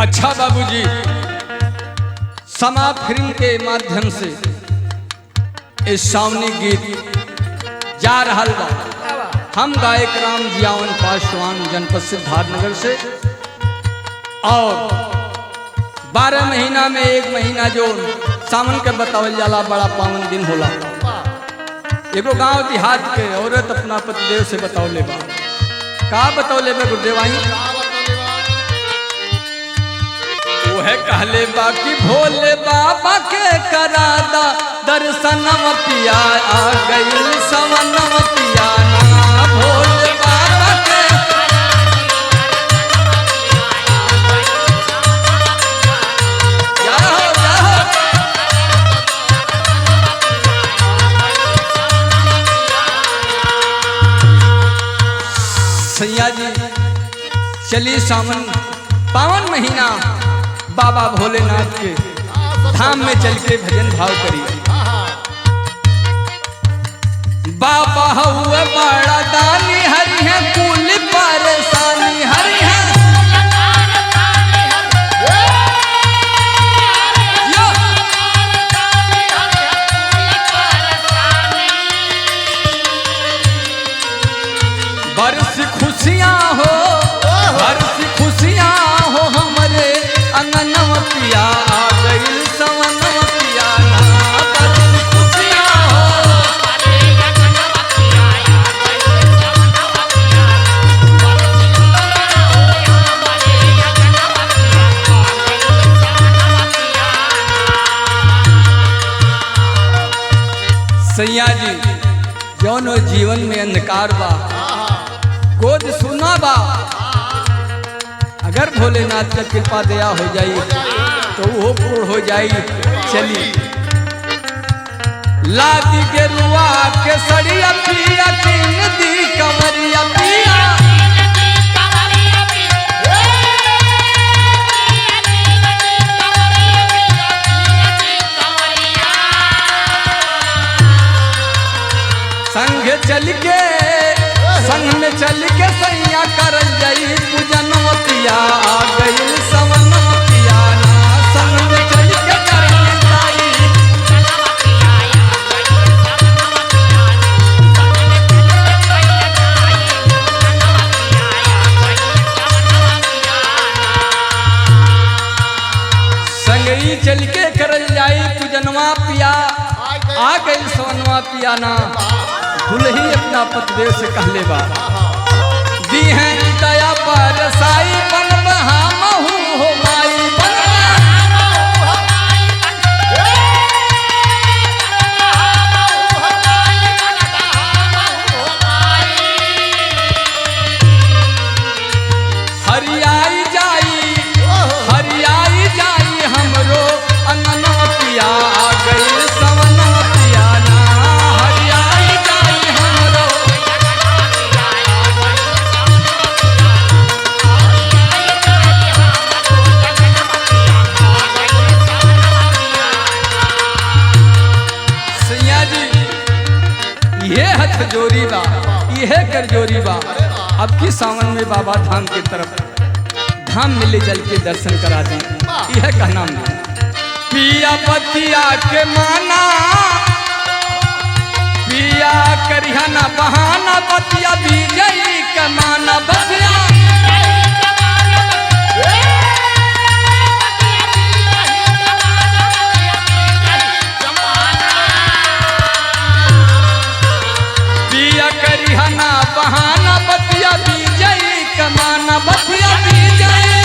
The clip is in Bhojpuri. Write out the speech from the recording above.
अच्छा बाबूजी, समा फिल्म के माध्यम से इस सावनी गीत जा रहा बा। हम गायक राम जियावन पासवान जनपद सिद्धार्थनगर से, और 12 महीना में एक महीना जो सावन के बतावल जाला बड़ा पावन दिन होला। एगो गांव देहात के औरत अपना पतिदेव से बतौले बा। का बतौले बा गुरुदेव आई? वो है कहले बा कि भोले बाबा के करादा दर्शनम पिया, आ गई सवनम पिया ना। भोले बाबा के जाओ जाओ सैया जी, चलिए सावन पावन महीना बाबा भोलेनाथ के धाम में चल के भजन भाव करिए। बाबा हुआ बड़ा दानी, हरि है कुल परेशानी, हरि है बरस खुशियाँ हो, बरस खुशियाँ हो हमारे अंगनम पिया, आ गई सवनम पिया ना। बरस खुशियाँ हो, सैया जी, जौन जीवन में अंधकार बा, गोद सुना बा, अगर भोलेनाथ का कृपा दया हो जाई तो वो पूर्ण हो जाई। चली लादी के रुआ के सड़िया पिया, किन दी कमरिया पिया, संग चल के संग में चल के सैया करल जाई पूजन पिया, आ गई सवन पिया ना। संग में चल के करल जाई संगई चल के करल जाई पूजनवा पिया, आ गई सवनवा पिया ना। दुल्ही अपना पतिदेव से कहले बा, दी है दया पर साई बन बहामहू हो माई बन। हरियाई जाई, हरियाई जाई हमरो अंगना पिया, आ गई सवन पिया ना। हरियाई जाई हमरो, सैया जी, ये हथ जोरी बा, ये कर जोरी बा। अब की सावन में बाबा धाम की तरफ धाम मिले चल के दर्शन करा दें। यह का नाम है पिया बतिया के माना, पिया करिहाना बहाना, बतिया विजयी के माना बतिया। पिया करिहाना बहाना, बतिया विजयी के माना, बतिया विजयी।